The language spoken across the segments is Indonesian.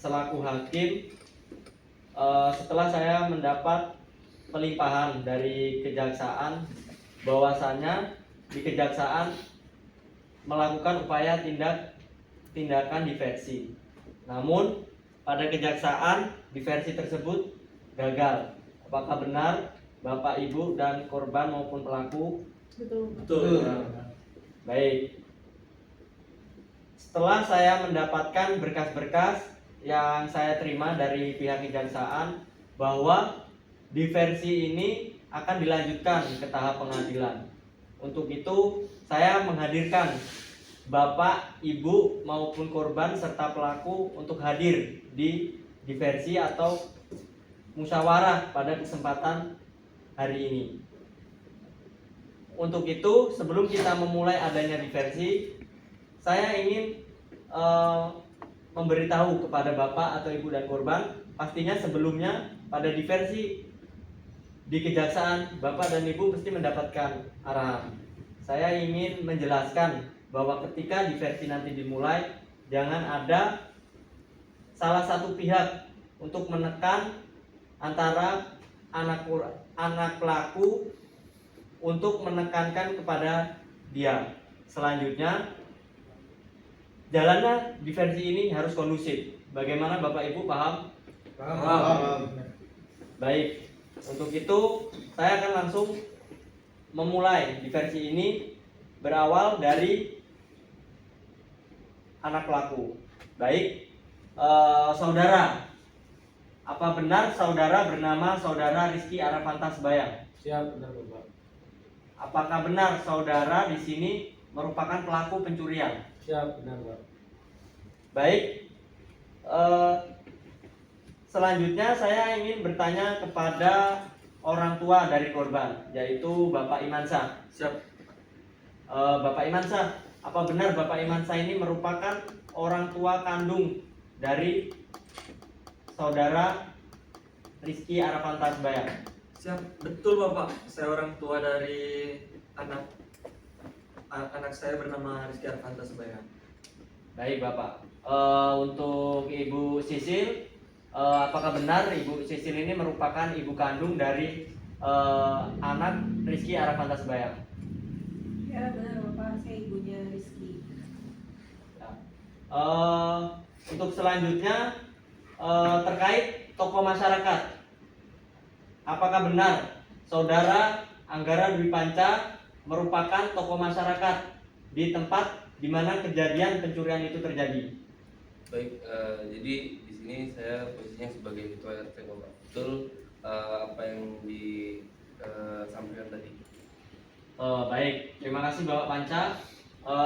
selaku hakim, setelah saya mendapat pelimpahan dari kejaksaan bahwasannya di kejaksaan melakukan upaya tindakan diversi. Namun pada kejaksaan diversi tersebut gagal. Apakah benar Bapak, Ibu, dan korban maupun pelaku? Betul. Baik. Setelah saya mendapatkan berkas-berkas yang saya terima dari pihak kejaksaan bahwa diversi ini akan dilanjutkan ke tahap pengadilan. Untuk itu saya menghadirkan Bapak, Ibu maupun korban serta pelaku untuk hadir di diversi atau musyawarah pada kesempatan hari ini. Untuk itu, sebelum kita memulai adanya diversi, saya ingin memberitahu kepada Bapak atau Ibu dan korban, pastinya sebelumnya pada diversi di kejaksaan Bapak dan Ibu mesti mendapatkan arahan. Saya ingin menjelaskan bahwa ketika diversi nanti dimulai, jangan ada salah satu pihak untuk menekan antara anak pelaku untuk menekankan kepada dia. Selanjutnya, jalannya diversi ini harus kondusif. Bagaimana Bapak Ibu paham? Paham. Baik. Untuk itu saya akan langsung memulai diversi ini berawal dari anak pelaku. Baik, saudara, apa benar saudara bernama saudara Rizky Arafanta Sebayang? Siap, benar Bapak. Apakah benar saudara di sini merupakan pelaku pencurian? Siap, benar Pak. Baik, selanjutnya saya ingin bertanya kepada orang tua dari korban, yaitu Bapak Imansyah. Siap. Bapak Imansyah, apa benar Bapak Imansyah ini merupakan orang tua kandung dari saudara Rizky Arafanta Sebayang? Siap, betul Bapak. Saya orang tua dari anak saya bernama Rizky Arfanta Sebayang. Baik Bapak. Untuk Ibu Sisil, apakah benar Ibu Sisil ini merupakan ibu kandung dari anak Rizky Arafanta Sebayang? Ya benar Bapak, saya ibunya Rizky. Ya. Untuk selanjutnya terkait tokoh masyarakat, apakah benar saudara Anggara Dwi Panca merupakan tokoh masyarakat di tempat di mana kejadian pencurian itu terjadi? Baik, jadi di sini saya posisinya sebagai ketua RT Bapak. Betul apa yang disampaikan tadi. Baik, terima kasih Bapak Panca.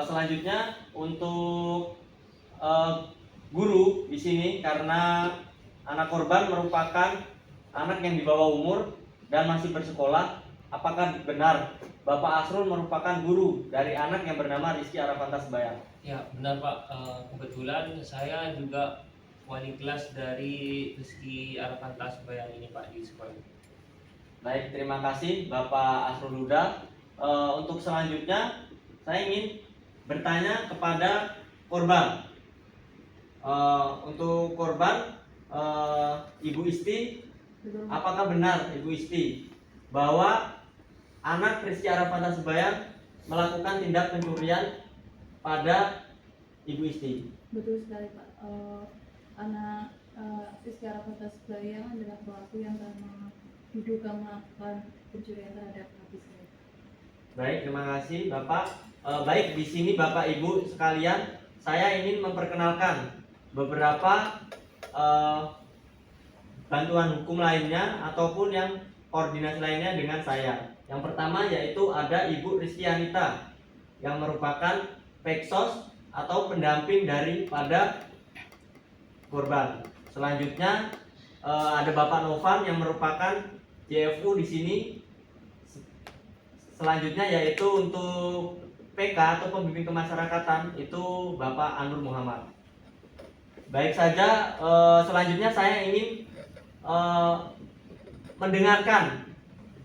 Selanjutnya untuk guru di sini, karena anak korban merupakan anak yang di bawah umur dan masih bersekolah, apakah benar Bapak Asrul merupakan guru dari anak yang bernama Rizky Arafanta Sebayang? Ya benar Pak, kebetulan saya juga wali kelas dari Rizky Arafanta Sebayang ini Pak di sekolah. Baik, terima kasih Bapak Asrul Huda. Untuk selanjutnya saya ingin bertanya kepada korban. Untuk korban, Ibu Isti, apakah benar Ibu Isti bahwa anak Rizky Arafanta Sebayang melakukan tindak pencurian pada Ibu Isti? Betul sekali Pak. Anak Rizky Arafanta Sebayang adalah pelaku yang diduga melakukan pencurian terhadap anak saya. Baik, terima kasih Bapak. Baik, di sini Bapak Ibu sekalian, saya ingin memperkenalkan beberapa bantuan hukum lainnya ataupun yang koordinasi lainnya dengan saya. Yang pertama yaitu ada Ibu Rizky Anita yang merupakan peksos atau pendamping daripada korban. Selanjutnya ada Bapak Novan yang merupakan JFU di sini. Selanjutnya yaitu untuk PK atau pembimbing kemasyarakatan itu Bapak Anur Muhammad. Baik saja, selanjutnya saya ingin mendengarkan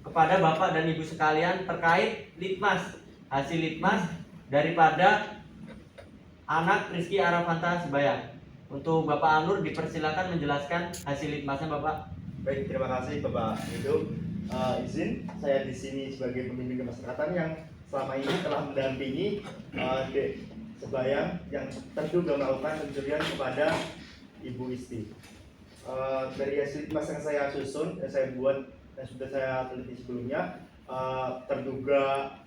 kepada Bapak dan Ibu sekalian terkait litmas, hasil litmas daripada anak Rizky Arafanta Sebayang. Untuk Bapak Anur dipersilakan menjelaskan hasil litmasnya Bapak. Baik, terima kasih Bapak Edo. Izin saya di sini sebagai pemimpin kemasyarakatan yang selama ini telah mendampingi Dek Sebayang yang terduga melakukan pencurian kepada Ibu Isti. Dari hasil litmas yang saya susun, yang saya buat dan sudah saya teliti sebelumnya, terduga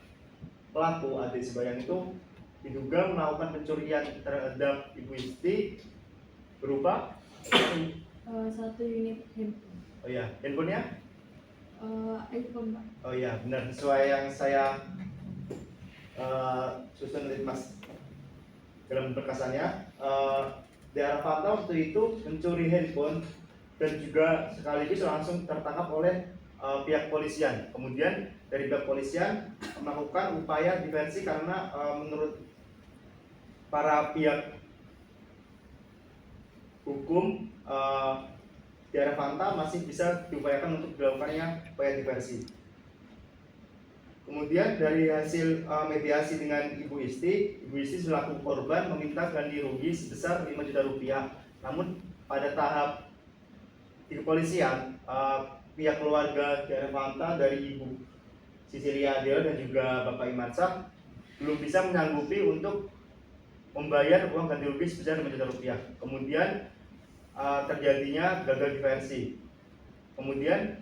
pelaku Adik Sebayang itu diduga melakukan pencurian terhadap Ibu Isti berupa Satu unit handphone. oh ya, handphonenya? iPhone, Pak. Oh iya, benar sesuai yang saya susun litmas dalam berkasannya. Daerah Fanta waktu itu mencuri handphone dan juga sekaligus langsung tertangkap oleh pihak polisian. Kemudian dari pihak polisian melakukan upaya diversi karena menurut para pihak hukum daerah Fanta masih bisa diupayakan untuk dilakukannya upaya diversi. Kemudian dari hasil mediasi dengan Ibu Isti selaku korban meminta ganti rugi sebesar 5 juta rupiah. Namun pada tahap di kepolisian, pihak keluarga daerah Fanta dari Ibu Sisilia Adel dan juga Bapak Imansah belum bisa menyanggupi untuk membayar uang ganti rugi sebesar 5 juta rupiah. Kemudian terjadinya gagal diversi. Kemudian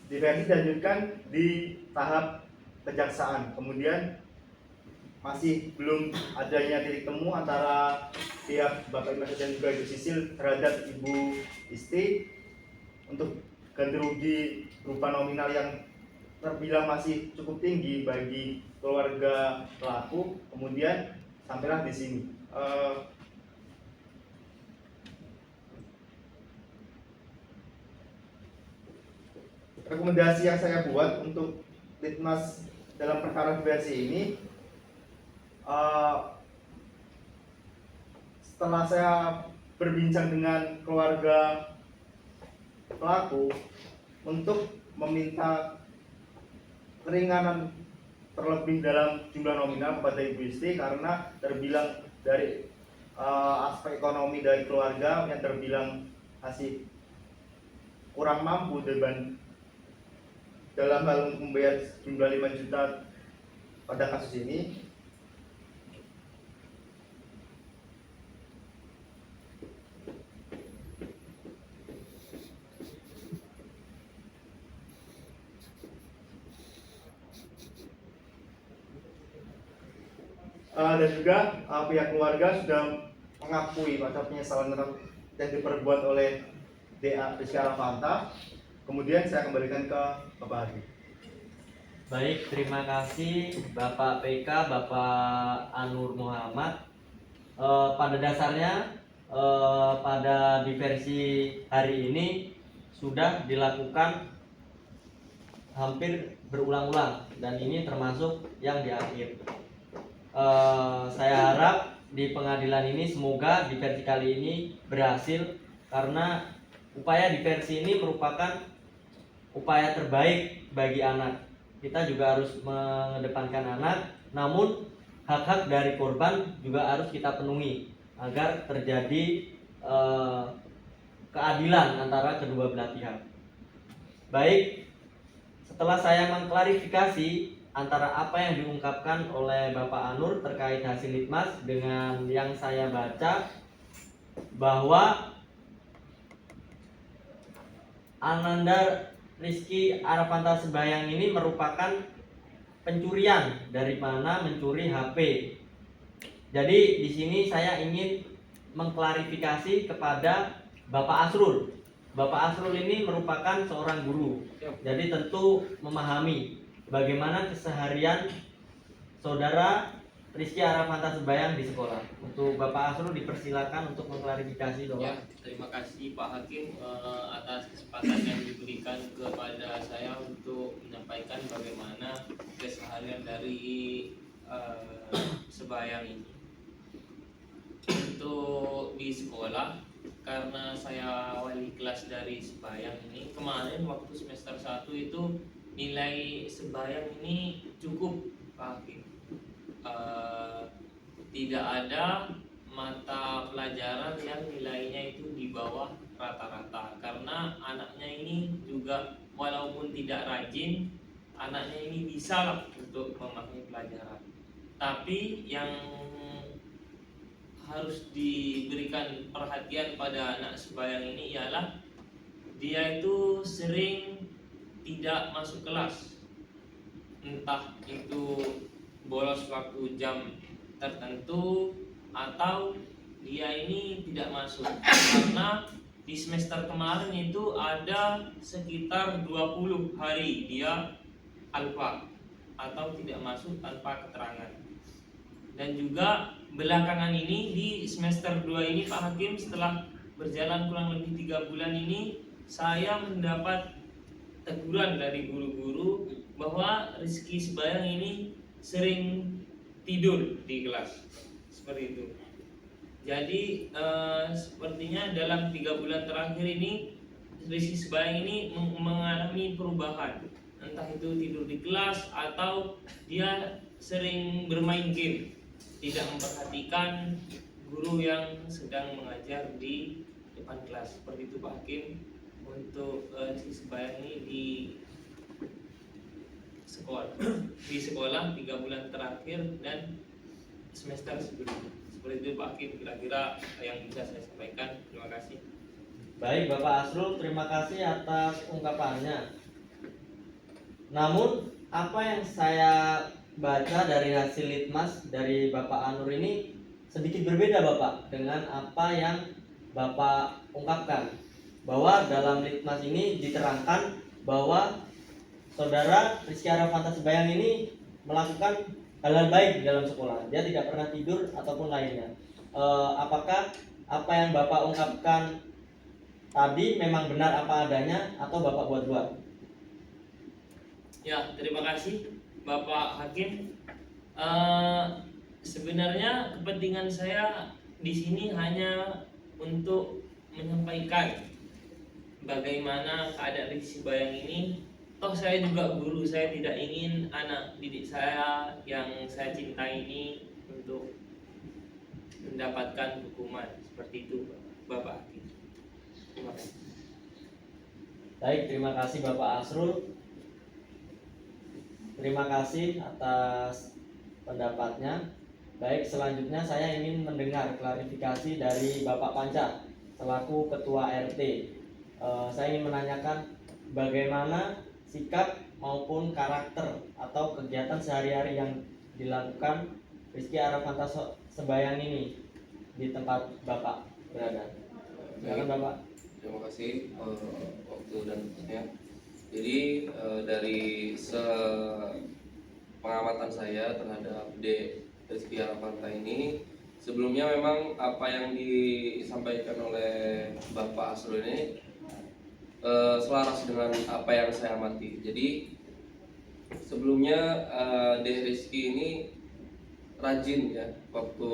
diversi dilanjutkan di tahap kejaksaan. Kemudian masih belum adanya titik temu antara pihak Bapak Imas dan juga Ibu Sisil terhadap Ibu Isti untuk ganti rugi berupa nominal yang terbilang masih cukup tinggi bagi keluarga pelaku. Kemudian sampailah di sini. Rekomendasi yang saya buat untuk litmas dalam perkara diversi ini, setelah saya berbincang dengan keluarga pelaku untuk meminta keringanan terlebih dalam jumlah nominal kepada Ibu Isti karena terbilang dari aspek ekonomi dari keluarga yang terbilang masih kurang mampu dalam hal membayar jumlah 5 juta pada kasus ini. Dan juga pihak keluarga sudah mengakui pada penyesalan yang diperbuat oleh DA Rizky Arafanta. Kemudian saya kembalikan ke Bapak Hadi. Baik, terima kasih Bapak PK, Bapak Anur Muhammad. Pada dasarnya pada diversi hari ini sudah dilakukan hampir berulang-ulang dan ini termasuk yang di akhir. Saya harap di pengadilan ini semoga diversi kali ini berhasil karena upaya diversi ini merupakan upaya terbaik bagi anak. Kita juga harus mengedepankan anak, namun hak-hak dari korban juga harus kita penuhi agar terjadi keadilan antara kedua belah pihak. Baik, setelah saya mengklarifikasi antara apa yang diungkapkan oleh Bapak Anur terkait hasil litmas dengan yang saya baca, bahwa Ananda Rizky Arafanta Sebayang ini merupakan pencurian, dari mana mencuri HP. Jadi di sini saya ingin mengklarifikasi kepada Bapak Asrul. Bapak Asrul ini merupakan seorang guru, jadi tentu memahami bagaimana keseharian saudara Rizky Arafanta Sebayang di sekolah. Untuk Bapak Asrul dipersilakan untuk mengklarifikasi bahwa. Ya, terima kasih Pak Hakim atas kesempatan yang diberikan kepada saya untuk menyampaikan bagaimana keseharian dari Sebayang ini. Untuk di sekolah, karena saya wali kelas dari Sebayang ini, kemarin waktu semester 1 itu nilai Sebayang ini cukup Pak Hakim. Tidak ada mata pelajaran yang nilainya itu di bawah rata-rata, karena anaknya ini juga walaupun tidak rajin, anaknya ini bisa lah untuk memahami pelajaran. Tapi yang harus diberikan perhatian pada anak sembahyang ini ialah dia itu sering tidak masuk kelas, entah itu bolos waktu jam tertentu atau dia ini tidak masuk. Karena di semester kemarin itu ada sekitar 20 hari dia alfa atau tidak masuk tanpa keterangan. Dan juga belakangan ini di semester 2 ini Pak Hakim, setelah berjalan kurang lebih 3 bulan ini, saya mendapat teguran dari guru-guru bahwa Rizky Sembayang ini sering tidur di kelas, seperti itu. Jadi sepertinya dalam 3 bulan terakhir ini Rizky Sembayang ini mengalami perubahan, entah itu tidur di kelas atau dia sering bermain game, tidak memperhatikan guru yang sedang mengajar di depan kelas. Seperti itu Pak Hakim untuk Rizky Sembayang ini di sekolah 3 bulan terakhir dan semester sebelumnya. Seperti itu Pak Hakim kira-kira yang bisa saya sampaikan. Terima kasih. Baik Bapak Asrul, terima kasih atas ungkapannya. Namun apa yang saya baca dari hasil litmas dari Bapak Anur ini sedikit berbeda Bapak dengan apa yang Bapak ungkapkan, bahwa dalam litmas ini diterangkan bahwa saudara Rizky Arafanta Sembayang ini melakukan hal-hal baik di dalam sekolah. Dia tidak pernah tidur ataupun lainnya. Apakah apa yang Bapak ungkapkan tadi memang benar apa adanya atau Bapak buat-buat? Ya, terima kasih Bapak Hakim. Sebenarnya kepentingan saya di sini hanya untuk menyampaikan bagaimana keadaan Rizky Sembayang ini. Toh saya juga guru, saya tidak ingin anak didik saya yang saya cintai ini untuk mendapatkan hukuman seperti itu, Bapak Hakim. Terima kasih. Baik, terima kasih Bapak Asrul. Terima kasih atas pendapatnya. Baik, selanjutnya saya ingin mendengar klarifikasi dari Bapak Panca selaku Ketua RT. Saya ingin menanyakan bagaimana sikap maupun karakter atau kegiatan sehari-hari yang dilakukan Rizky Arafanta Sembayang ini di tempat Bapak berada. Silakan Bapak. Terima kasih waktu dan tempatnya. Jadi dari pengamatan saya terhadap Rizky Arafanta ini, sebelumnya memang apa yang disampaikan oleh Bapak Asrul ini selaras dengan apa yang saya amati. Jadi sebelumnya Rizky ini rajin ya, waktu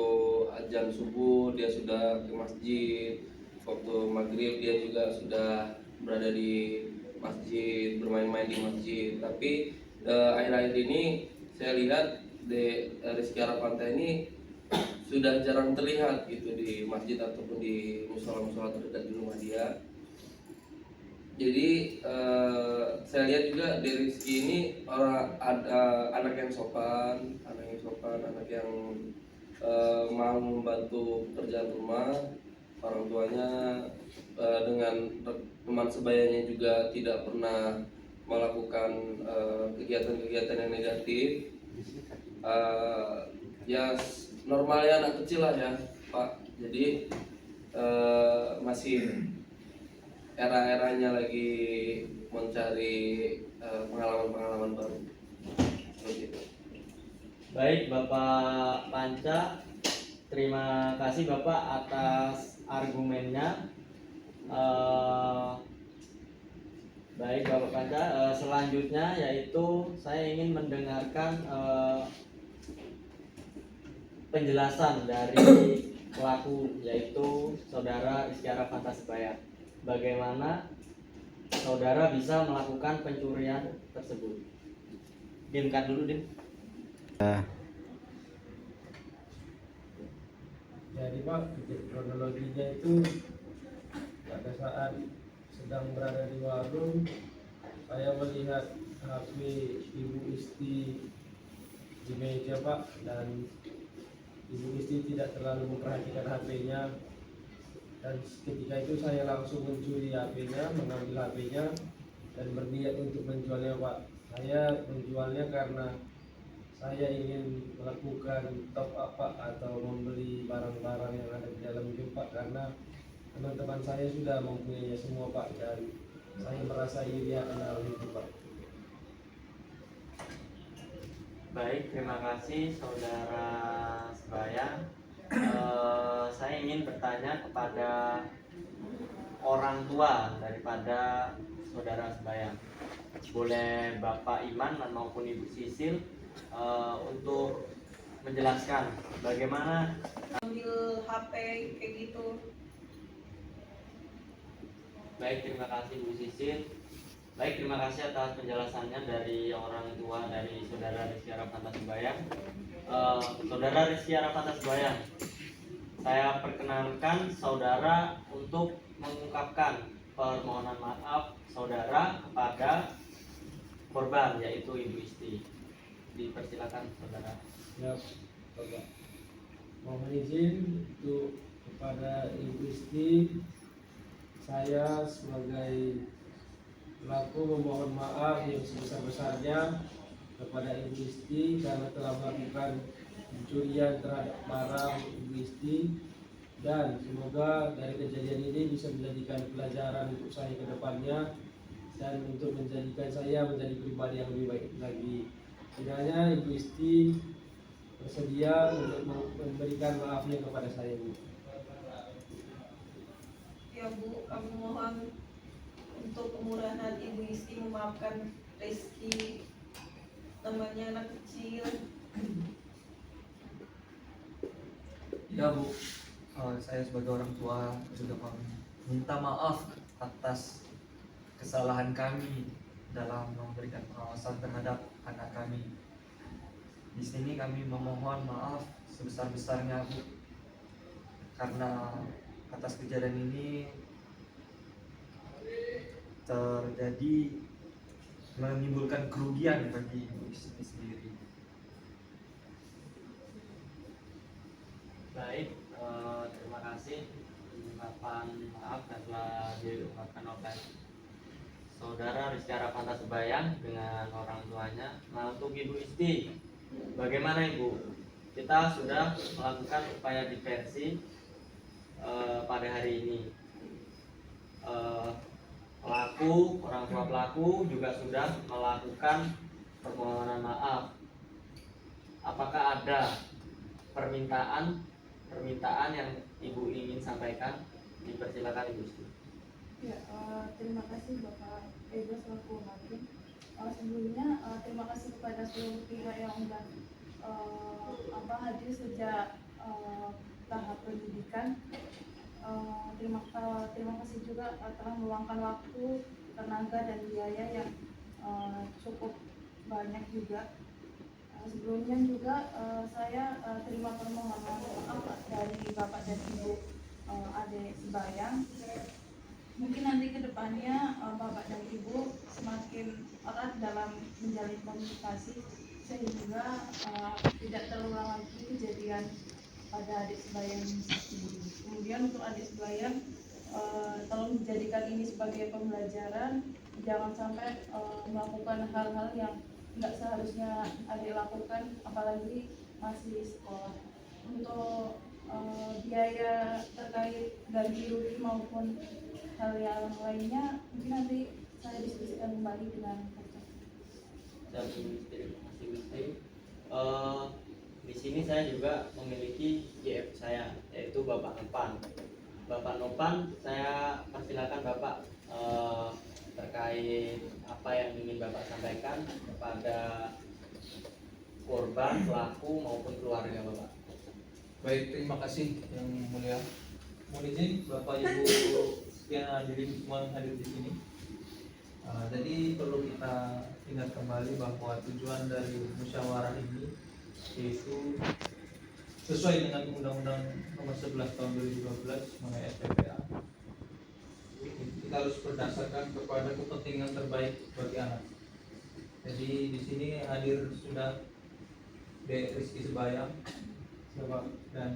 azan subuh dia sudah ke masjid, waktu maghrib dia juga sudah berada di masjid, bermain-main di masjid. Tapi akhir-akhir ini saya lihat Rizky Arafanta ini sudah jarang terlihat gitu di masjid ataupun di musola-musola terdekat di rumah dia. Jadi saya lihat juga Rizky ini anak yang sopan, anak yang mau membantu pekerjaan rumah orang tuanya, dengan teman sebayanya juga tidak pernah melakukan kegiatan-kegiatan yang negatif. Ya normalnya anak kecil lah ya Pak. Jadi masih era-eranya lagi mencari pengalaman-pengalaman baru. Seperti itu. Baik Bapak Panca, terima kasih Bapak atas argumennya. Baik Bapak Panca, selanjutnya yaitu saya ingin mendengarkan penjelasan dari pelaku, yaitu saudara Rizky Arafanta Sembayang. Bagaimana saudara bisa melakukan pencurian tersebut? Dimkan dulu, Dim. Jadi Pak, kronologinya itu pada saat sedang berada di warung, saya melihat HP Ibu Isti di meja Pak, dan Ibu Isti tidak terlalu memperhatikan HP-nya, dan ketika itu saya langsung mencuri HP-nya, mengambil HP-nya dan berniat untuk menjualnya Pak. Saya menjualnya karena saya ingin melakukan top up Pak, atau membeli barang-barang yang ada di dalam game Pak, karena teman-teman saya sudah mempunyainya semua Pak, dan saya merasa iri akan hal itu Pak. Baik, terima kasih saudara sebaya. Saya ingin bertanya kepada orang tua daripada saudara sebaya. Boleh Bapak Iman maupun Ibu Sisil untuk menjelaskan bagaimana ambil HP kayak gitu. Baik, terima kasih Bu Sisil. Baik, terima kasih atas penjelasannya dari orang tua dari saudara Rizky Arafanta Sembayang. Saudara Rizky Arafanta Sembayang, saya perkenankan saudara untuk mengungkapkan permohonan maaf saudara kepada korban, yaitu Ibu Isti. Dipersilakan saudara. Ya, Bapak. Mohon izin untuk kepada Ibu Isti, saya sebagai pelaku memohon maaf yang sebesar-besarnya kepada Ibu Isti karena telah melakukan pencurian terhadap barang Ibu Isti, dan semoga dari kejadian ini bisa menjadikan pelajaran untuk saya ke depannya dan untuk menjadikan saya menjadi pribadi yang lebih baik lagi. Kiranya Ibu Isti bersedia untuk memberikan maafnya kepada saya, Bu. Ya Bu, kami mohon untuk kemurahan hati Ibu Isti memaafkan Rizky, namanya anak kecil. Ya Bu, saya sebagai orang tua juga minta maaf atas kesalahan kami dalam memberikan pengawasan terhadap anak kami. Di sini kami memohon maaf sebesar-besarnya Bu, karena atas kejadian ini terjadi menimbulkan kerugian bagi Ibu Isti sendiri. Baik, terima kasih ungkapan maaf yang telah diungkapkan oleh saudara Rizky Arafanta Sembayang dengan orang tuanya. Nah, untuk Ibu Isti, bagaimana Ibu? Kita sudah melakukan upaya diversi pada hari ini. Orang tua pelaku juga sudah melakukan permohonan maaf. Apakah ada permintaan yang Ibu ingin sampaikan? Dipersilakan Ibu Isti. Ya, terima kasih Bapak Ego selaku hakim. Sebelumnya terima kasih kepada seluruh pihak yang sudah hadir sejak tahap penyidikan. Terima kasih juga telah meluangkan waktu, tenaga dan biaya yang cukup banyak juga. Sebelumnya juga saya terima permohonan maaf dari Bapak dan Ibu Ade Sembayang. Mungkin nanti ke depannya Bapak dan Ibu semakin erat dalam menjalin komunikasi sehingga tidak terulang lagi kejadian pada adik Sembayang sendiri. Kemudian untuk adik Sembayang, tolong dijadikan ini sebagai pembelajaran, jangan sampai melakukan hal-hal yang nggak seharusnya adik lakukan, apalagi masih sekolah. Untuk biaya terkait ganti rugi maupun hal yang lainnya mungkin nanti saya diskusikan kembali dengan Bapak. Terima kasih Bu Isti. Di sini saya juga memiliki GF saya, yaitu Bapak Nopan. Bapak Nopan, saya persilakan Bapak terkait apa yang ingin Bapak sampaikan kepada korban, pelaku maupun keluarga Bapak. Baik, terima kasih yang mulia. Mohon izin Bapak Ibu sekian hadirin semua yang hadir di sini. Jadi perlu kita ingat kembali bahwa tujuan dari musyawarah ini yaitu sesuai dengan Undang-Undang Nomor 11 Tahun 2012 mengenai SPPA. Kita harus berdasarkan kepada kepentingan terbaik bagi anak. Jadi di sini hadir sudah Dek Rizky Sebayang, dan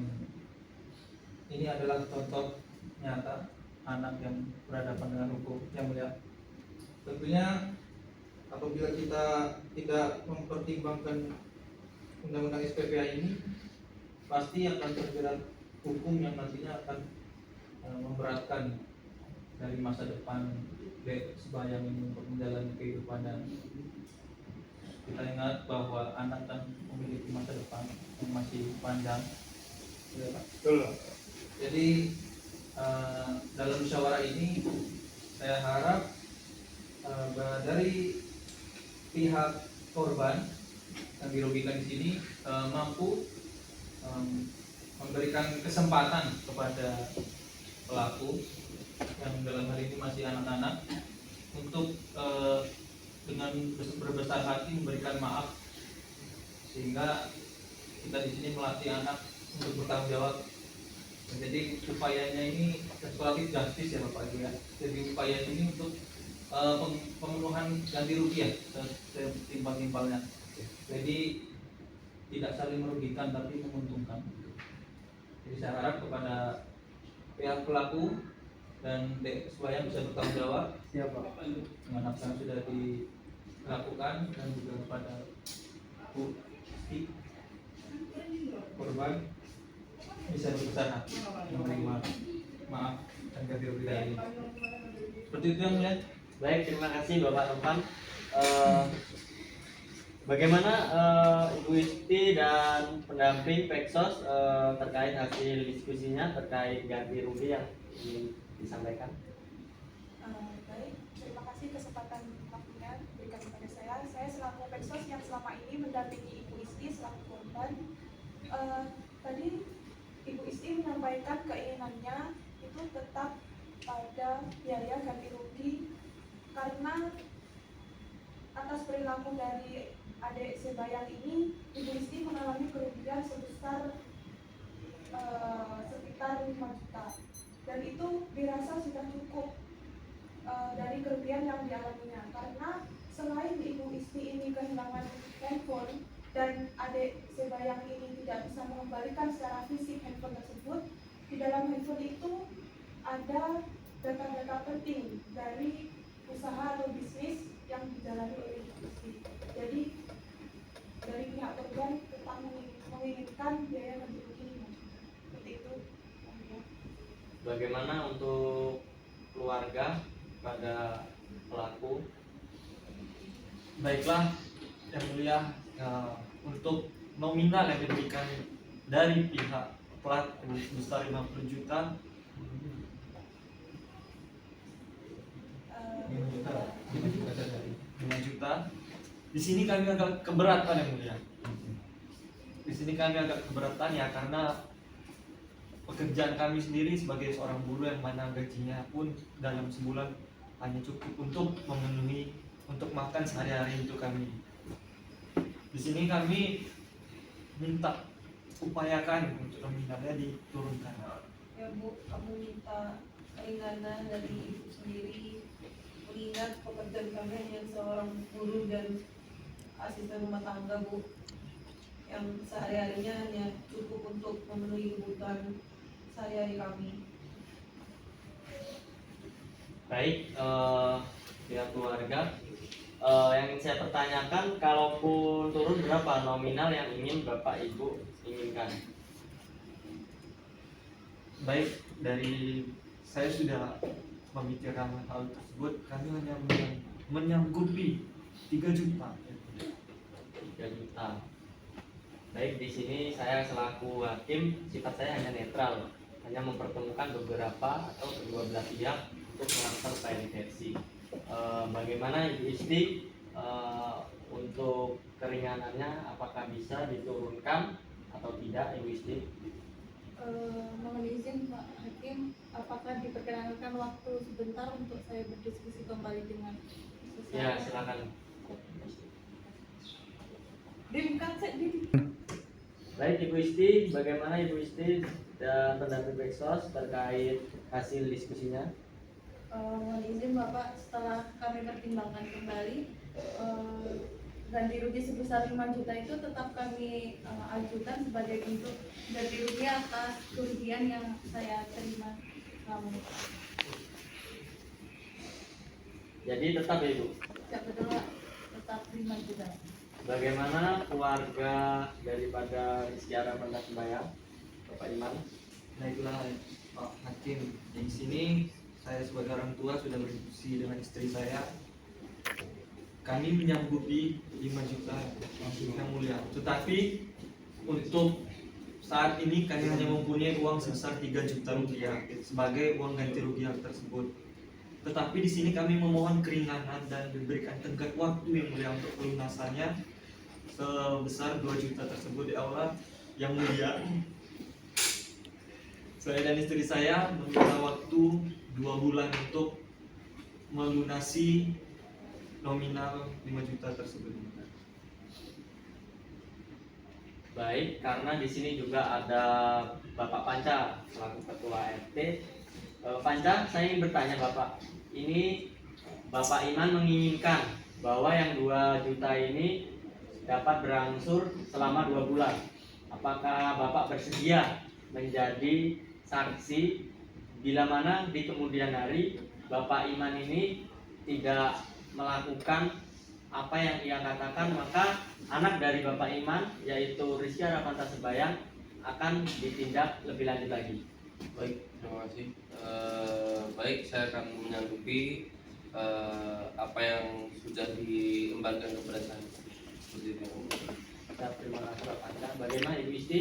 ini adalah contoh nyata anak yang berhadapan dengan hukum. Yang mulia, tentunya apabila kita tidak mempertimbangkan undang-undang SPPA ini, pasti akan terjerat hukum yang nantinya akan memberatkan dari masa depan Dek Sebayang ini untuk menjalani kehidupan. Dan kita ingat bahwa anak kan memiliki masa depan yang masih panjang, ya, Pak? Betul. Jadi dalam musyawarah ini saya harap dari pihak korban yang dirugikan di sini mampu memberikan kesempatan kepada pelaku yang dalam hal ini masih anak-anak untuk dengan berbesar hati memberikan maaf, sehingga kita di sini melatih anak untuk bertanggung jawab. Jadi upayanya ini restoratif justice ya Bapak Ibu ya. Jadi upaya ini untuk pemenuhan ganti rugi ya, setimpal-timpalnya. Jadi tidak saling merugikan tapi menguntungkan. Jadi saya harap kepada pihak pelaku dan Dek Sebayang bisa bertanggung jawab. Siapa? Dengan apa yang sudah dilakukan, dan juga kepada Bu Isti, korban, bisa berbesar hati menerima maaf dan ganti rugi dari ini. Seperti itu yang mulia. Baik, terima kasih Bapak Topan. Bagaimana Ibu Isti dan pendamping Peksos terkait hasil diskusinya terkait ganti rugi yang ingin disampaikan? Baik, terima kasih kesempatan waktunya diberikan kepada saya. Saya selaku Peksos yang selama ini mendampingi Ibu Isti selaku korban. Tadi Ibu Isti menyampaikan keinginannya itu tetap pada biaya ganti rugi karena atas perilaku dari adik Sebayang ini, Ibu Isti mengalami kerugian sebesar sekitar 5 juta, dan itu dirasa sudah cukup dari kerugian yang dialaminya, karena selain Ibu Isti ini kehilangan handphone dan adik Sebayang ini tidak bisa mengembalikan secara fisik handphone tersebut, di dalam handphone itu ada data-data penting dari usaha atau bisnis yang dijalani oleh Ibu Isti. Jadi dari pihak korban tetap menginginkan biaya ganti rugi seperti itu. Bagaimana untuk keluarga pada pelaku? Baiklah, yang mulia, untuk nominal yang diberikan dari pihak pelaku sebesar 50 juta. 5 juta. Di sini kami agak keberatan yang mulia. Di sini kami agak keberatan ya, karena pekerjaan kami sendiri sebagai seorang buruh yang mana gajinya pun dalam sebulan hanya cukup untuk memenuhi untuk makan sehari-hari untuk kami. Di sini kami minta upayakan untuk nominalnya diturunkan. Ya Bu, kamu minta keringanan dari Ibu sendiri, mengingat pekerjaan kami hanya seorang buruh dan asisten rumah tangga Bu, yang sehari-harinya hanya cukup untuk memenuhi kebutuhan sehari-hari kami. Baik, pihak keluarga, yang ingin saya pertanyakan, kalaupun turun berapa nominal yang ingin Bapak Ibu inginkan? Baik, dari saya sudah memikirkan hal tersebut, kami hanya menyanggupi 3 juta. 3 juta. Baik, di sini saya selaku hakim, sifat saya hanya netral, hanya mempertemukan beberapa atau kedua belah pihak untuk mengantar upaya diversi. Bagaimana Ibu Isti untuk keringanannya, apakah bisa diturunkan atau tidak Ibu Isti? Mohon izin Pak Hakim, apakah diperkenankan waktu sebentar untuk saya berdiskusi kembali dengan Ya, silakan. Baik Ibu Isti, bagaimana Ibu Isti dan pendamping Peksos terkait hasil diskusinya? Mohon izin Bapak, setelah kami pertimbangkan kembali, ganti rugi sebesar 5 juta itu tetap kami ajukan sebagai bentuk ganti rugi atas kerugian yang saya terima selama ini. Jadi tetap ya Ibu. Ya betul Pak, tetap 5 juta. Bagaimana keluarga daripada Rizky Arafanta Sembayang, Bapak Iman? Nah itulah Pak Hakim, di sini saya sebagai orang tua sudah berdiskusi dengan istri saya. Kami menyanggupi 5 juta yang mulia. Tetapi untuk saat ini kami hanya mempunyai uang sebesar 3 juta rupiah sebagai uang ganti rugi hal tersebut. Tetapi di sini kami memohon keringanan dan diberikan tenggat waktu yang mulia untuk pelunasannya sebesar 2 juta tersebut ya Allah yang mulia. Saya dan istri saya meminta waktu 2 bulan untuk melunasi nominal 5 juta tersebut. Baik, karena di sini juga ada Bapak Panca selaku Ketua RT. Bapak Panca, saya ingin bertanya Bapak, ini Bapak Iman menginginkan bahwa yang 2 juta ini dapat berangsur selama 2 bulan. Apakah Bapak bersedia menjadi saksi bila mana di kemudian hari Bapak Iman ini tidak melakukan apa yang ia katakan, maka anak dari Bapak Iman yaitu Rizky Arafanta Sembayang akan ditindak lebih lanjut lagi. Baik, terima kasih. Baik, saya akan menyanggupi apa yang sudah diembarkan kepada saya. Seperti itu. Terima kasih Bapak Panca. Bagaimana Ibu Isti?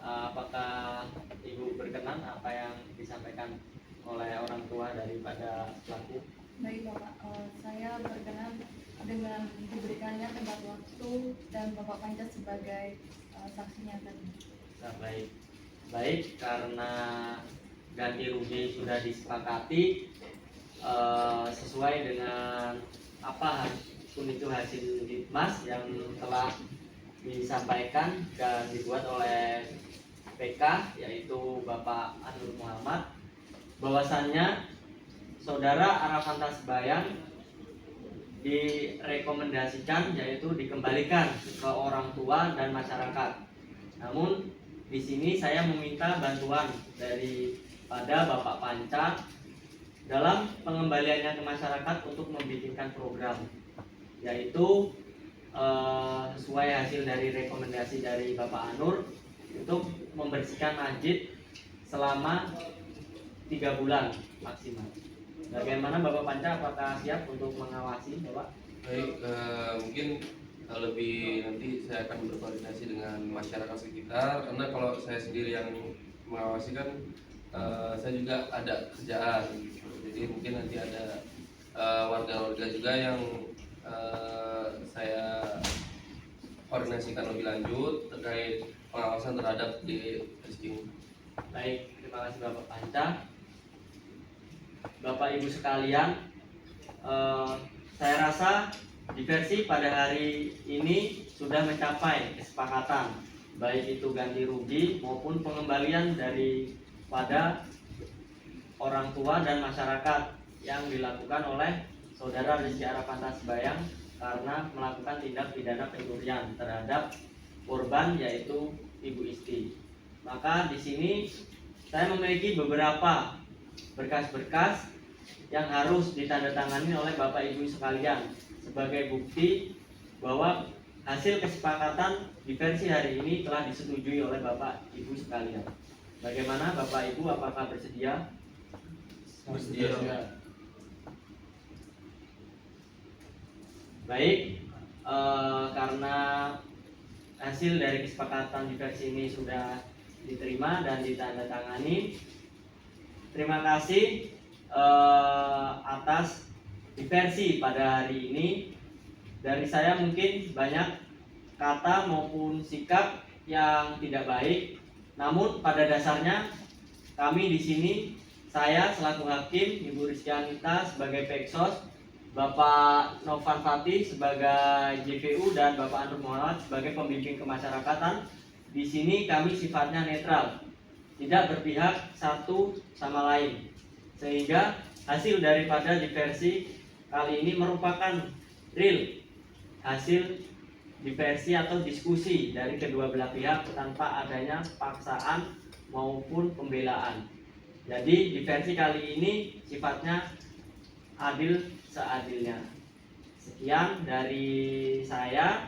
Apakah Ibu berkenan apa yang disampaikan oleh orang tua daripada pelaku? Baik Bapak, saya berkenan dengan diberikannya tenggat waktu dan Bapak Panca sebagai saksinya tadi. Nah, baik karena ganti rugi sudah disepakati sesuai dengan apa pun itu hasil litmas yang telah disampaikan dan dibuat oleh PK yaitu Bapak Anur Muhammad, bahwasannya Saudara Arafanta Sembayang direkomendasikan yaitu dikembalikan ke orang tua dan masyarakat. Namun di sini saya meminta bantuan daripada Bapak Panca dalam pengembaliannya ke masyarakat untuk membikinkan program, yaitu sesuai hasil dari rekomendasi dari Bapak Anur untuk membersihkan masjid selama 3 bulan maksimal. Bagaimana Bapak Panca, apakah siap untuk mengawasi Bapak? Baik, mungkin lebih nanti saya akan berkoordinasi dengan masyarakat sekitar, karena kalau saya sendiri yang mengawasi kan saya juga ada kerjaan, jadi mungkin nanti ada warga-warga juga yang saya koordinasikan lebih lanjut terkait pengawasan terhadap di Rizky. Baik, terima kasih Bapak Panca. Bapak Ibu sekalian, saya rasa diversi pada hari ini sudah mencapai kesepakatan, baik itu ganti rugi maupun pengembalian daripada orang tua dan masyarakat yang dilakukan oleh Saudara Rizky Arafanta Sembayang karena melakukan tindak pidana pencurian terhadap korban yaitu Ibu Isti. Maka di sini saya memiliki beberapa berkas-berkas yang harus ditandatangani oleh Bapak Ibu sekalian sebagai bukti bahwa hasil kesepakatan diversi hari ini telah disetujui oleh Bapak Ibu sekalian. Bagaimana Bapak Ibu, apakah bersedia? Bersedia. Baik, karena hasil dari kesepakatan diversi ini sudah diterima dan ditandatangani, terima kasih atas diversi pada hari ini. Dari saya mungkin banyak kata maupun sikap yang tidak baik, namun pada dasarnya kami di sini, saya selaku hakim, Ibu Rizky Anita sebagai Peksos, Bapak Novan Fatih sebagai JPU dan Bapak Anur Muhammad sebagai pembimbing kemasyarakatan, di sini kami sifatnya netral, tidak berpihak satu sama lain, sehingga hasil daripada diversi kali ini merupakan real hasil diversi atau diskusi dari kedua belah pihak tanpa adanya paksaan maupun pembelaan. Jadi diversi kali ini sifatnya adil seadilnya. Sekian dari saya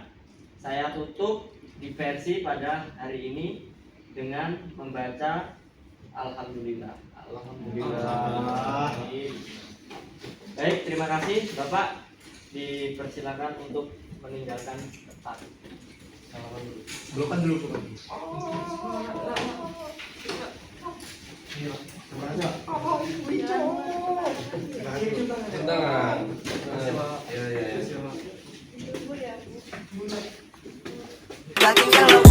tutup diversi pada hari ini dengan membaca Alhamdulillah. Alhamdulillah. Baik, terima kasih Bapak. Dipersilakan untuk meninggalkan tempat. Blokan dulu. Tangan. Ya. Lagi kalau